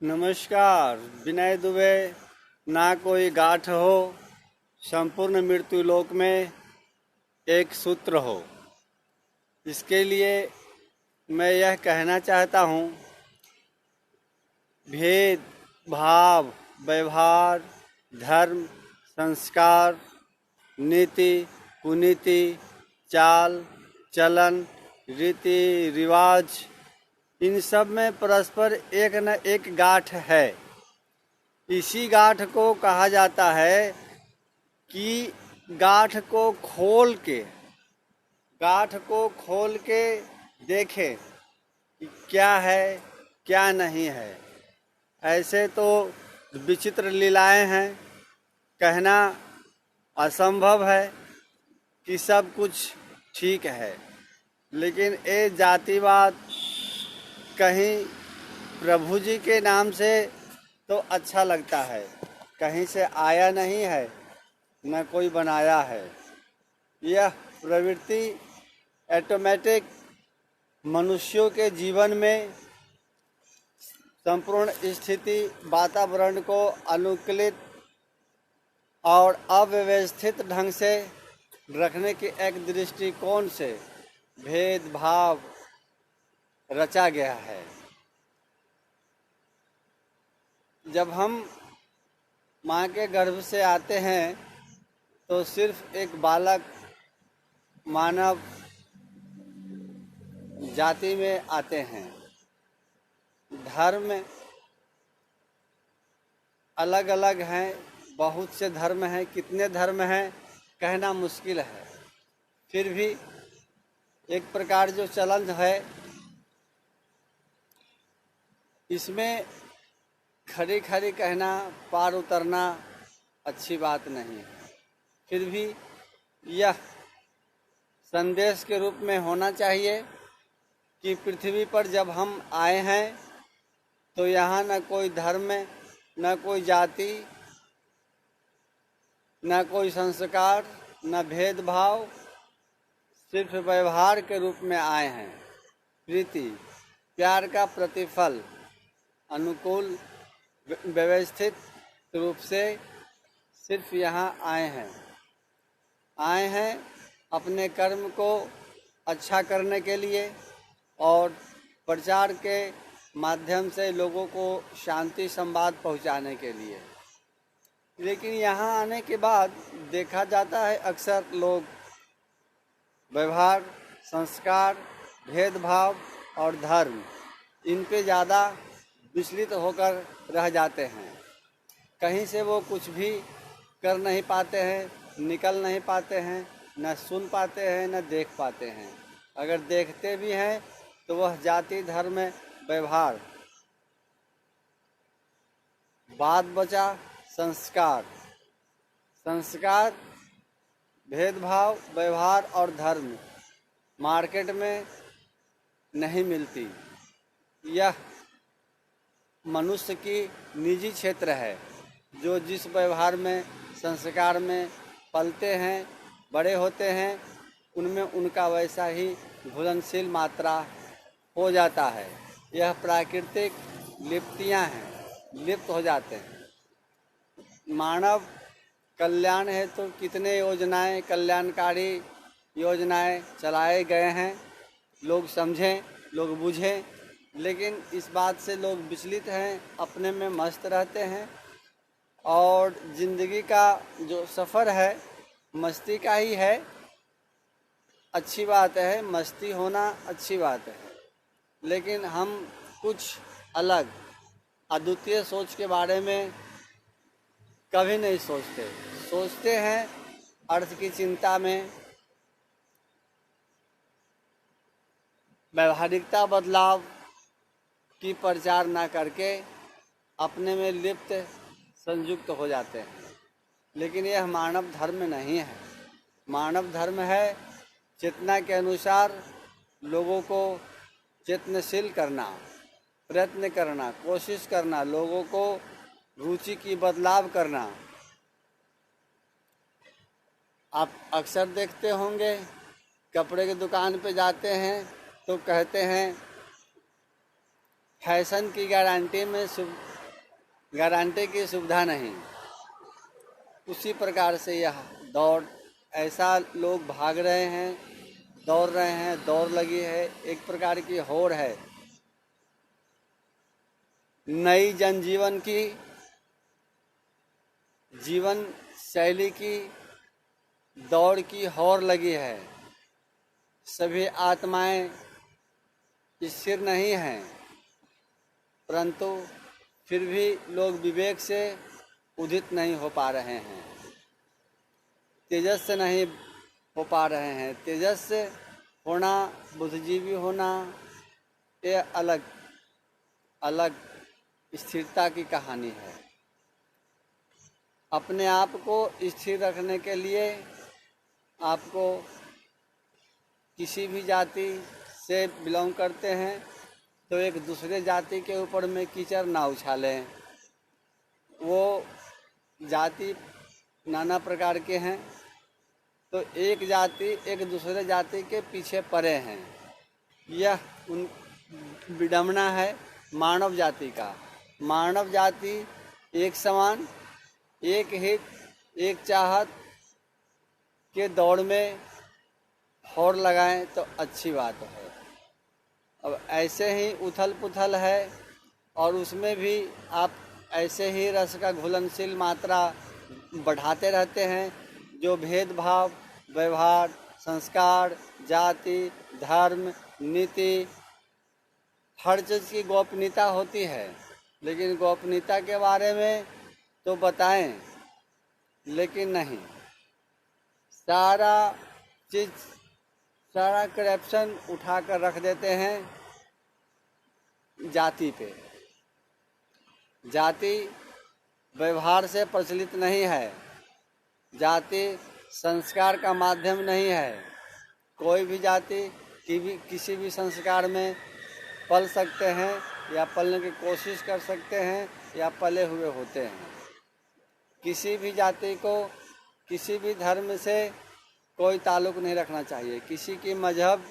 नमस्कार। विनय दुबे। ना कोई गाठ हो, संपूर्ण मृत्यु लोक में एक सूत्र हो। इसके लिए मैं यह कहना चाहता हूँ, भेद भाव, व्यवहार, धर्म, संस्कार, नीति, कुनीति, चाल चलन, रीति रिवाज, इन सब में परस्पर एक न एक गांठ है। इसी गांठ को कहा जाता है कि गांठ को खोल के देखें कि क्या है क्या नहीं है। ऐसे तो विचित्र लीलाएं हैं, कहना असंभव है कि सब कुछ ठीक है। लेकिन ये जातिवाद कहीं प्रभु जी के नाम से तो अच्छा लगता है, कहीं से आया नहीं है, न कोई बनाया है। यह प्रवृत्ति ऑटोमेटिक मनुष्यों के जीवन में संपूर्ण स्थिति वातावरण को अनुकूलित और अव्यवस्थित ढंग से रखने के एक दृष्टिकोण से भेदभाव रचा गया है। जब हम माँ के गर्भ से आते हैं तो सिर्फ एक बालक मानव जाति में आते हैं। धर्म अलग अलग हैं, बहुत से धर्म हैं, कितने धर्म हैं कहना मुश्किल है। फिर भी एक प्रकार जो चलन है, इसमें खड़ी खड़ी कहना, पार उतरना अच्छी बात नहीं है। फिर भी यह संदेश के रूप में होना चाहिए कि पृथ्वी पर जब हम आए हैं तो यहाँ न कोई धर्म, न कोई जाति, न कोई संस्कार, न भेदभाव, सिर्फ व्यवहार के रूप में आए हैं। प्रीति प्यार का प्रतिफल अनुकूल व्यवस्थित रूप से सिर्फ यहाँ आए हैं अपने कर्म को अच्छा करने के लिए और प्रचार के माध्यम से लोगों को शांति संवाद पहुँचाने के लिए। लेकिन यहाँ आने के बाद देखा जाता है अक्सर लोग व्यवहार, संस्कार, भेदभाव और धर्म, इन पे ज़्यादा विचलित होकर रह जाते हैं। कहीं से वो कुछ भी कर नहीं पाते हैं, निकल नहीं पाते हैं, न सुन पाते हैं, न देख पाते हैं। अगर देखते भी हैं तो वह जाति, धर्म, व्यवहार, बात बचा संस्कार। भेदभाव, व्यवहार और धर्म मार्केट में नहीं मिलती। यह मनुष्य की निजी क्षेत्र है, जो जिस व्यवहार में, संस्कार में पलते हैं, बड़े होते हैं, उनमें उनका वैसा ही घुलनशील मात्रा हो जाता है। यह प्राकृतिक लिप्तियां हैं, लिप्त हो जाते हैं। मानव कल्याण है तो कितने योजनाएं, कल्याणकारी योजनाएं चलाए गए हैं। लोग समझें, लोग बूझें, लेकिन इस बात से लोग विचलित हैं, अपने में मस्त रहते हैं। और ज़िंदगी का जो सफ़र है मस्ती का ही है। अच्छी बात है, मस्ती होना अच्छी बात है, लेकिन हम कुछ अलग अद्वितीय सोच के बारे में कभी नहीं सोचते हैं। अर्थ की चिंता में, व्यवहारिकता बदलाव की प्रचार ना करके अपने में लिप्त संयुक्त हो जाते हैं। लेकिन यह मानव धर्म नहीं है। मानव धर्म है चेतना के अनुसार लोगों को चेतनशील करना, प्रयत्न करना, कोशिश करना, लोगों को रुचि की बदलाव करना। आप अक्सर देखते होंगे, कपड़े की दुकान पे जाते हैं तो कहते हैं फैशन की गारंटी की सुविधा नहीं। उसी प्रकार से यह दौड़, ऐसा लोग भाग रहे हैं, दौड़ रहे हैं, दौड़ लगी है, एक प्रकार की होड़ है। नई जनजीवन की, जीवन शैली की दौड़ की होड़ लगी है। सभी आत्माएं स्थिर नहीं हैं, परंतु फिर भी लोग विवेक से उदित नहीं हो पा रहे हैं, तेजस से नहीं हो पा रहे हैं। तेजस से होना, बुद्धिजीवी होना, ये अलग अलग स्थिरता की कहानी है। अपने आप को स्थिर रखने के लिए आपको किसी भी जाति से बिलोंग करते हैं तो एक दूसरे जाति के ऊपर में कीचड़ ना उछालें। वो जाति नाना प्रकार के हैं, तो एक जाति एक दूसरे जाति के पीछे पड़े हैं। यह उन विडंबना है मानव जाति का। मानव जाति एक समान, एक हित, एक चाहत के दौड़ में होड़ लगाएं तो अच्छी बात है। अब ऐसे ही उथल पुथल है और उसमें भी आप ऐसे ही रस का घुलनशील मात्रा बढ़ाते रहते हैं, जो भेदभाव, व्यवहार, संस्कार, जाति, धर्म, नीति, हर चीज़ की गोपनीयता होती है। लेकिन गोपनीयता के बारे में तो बताएं, लेकिन नहीं, सारा चीज़, सारा करप्शन उठा कर रख देते हैं जाति पे। जाति व्यवहार से प्रचलित नहीं है, जाति संस्कार का माध्यम नहीं है। कोई भी जाति किसी भी संस्कार में पल सकते हैं या पलने की कोशिश कर सकते हैं या पले हुए होते हैं। किसी भी जाति को किसी भी धर्म से कोई ताल्लुक़ नहीं रखना चाहिए। किसी की मजहब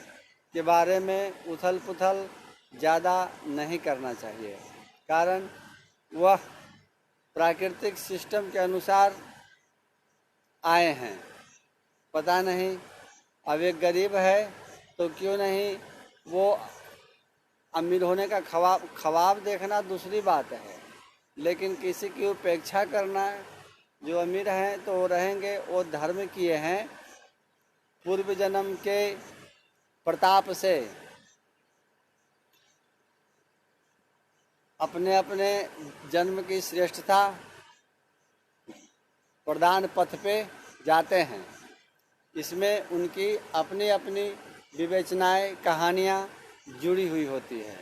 के बारे में उथल पुथल ज़्यादा नहीं करना चाहिए, कारण वह प्राकृतिक सिस्टम के अनुसार आए हैं। पता नहीं, अब एक गरीब है तो क्यों नहीं वो अमीर होने का ख्वाब देखना दूसरी बात है, लेकिन किसी की उपेक्षा करना, जो अमीर हैं तो वो रहेंगे, वो धर्म किए हैं, पूर्व जन्म के प्रताप से अपने अपने जन्म की श्रेष्ठता प्रदान पथ पे जाते हैं। इसमें उनकी अपनी अपनी विवेचनाएं, कहानियाँ जुड़ी हुई होती है।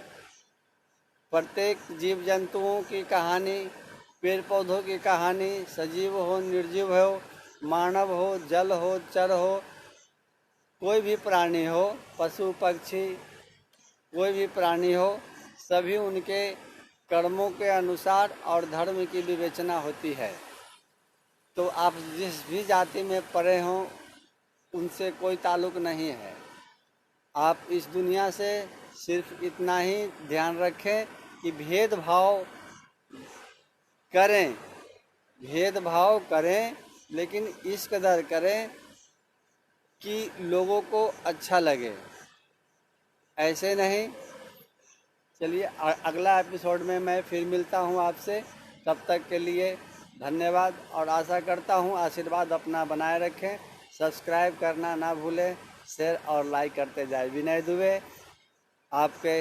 प्रत्येक जीव जंतुओं की कहानी, पेड़ पौधों की कहानी, सजीव हो निर्जीव हो, मानव हो, जल हो, चर हो, कोई भी प्राणी हो, पशु पक्षी, कोई भी प्राणी हो, सभी उनके कर्मों के अनुसार और धर्म की विवेचना होती है। तो आप जिस भी जाति में पड़े हों, उनसे कोई ताल्लुक़ नहीं है। आप इस दुनिया से सिर्फ इतना ही ध्यान रखें कि भेदभाव करें, लेकिन इस कदर करें कि लोगों को अच्छा लगे, ऐसे नहीं। चलिए अगला एपिसोड में मैं फिर मिलता हूँ आपसे। तब तक के लिए धन्यवाद और आशा करता हूँ आशीर्वाद अपना बनाए रखें। सब्सक्राइब करना ना भूलें, शेयर और लाइक करते जाए। विनय दुबे आपके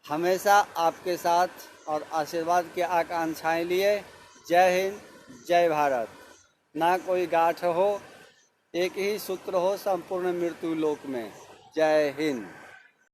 हमेशा आपके साथ और आशीर्वाद की आकांक्षाएं लिए। जय हिंद, जय भारत। ना कोई गांठ हो, एक ही सूत्र हो संपूर्ण मृत्यु लोक में। जय हिंद।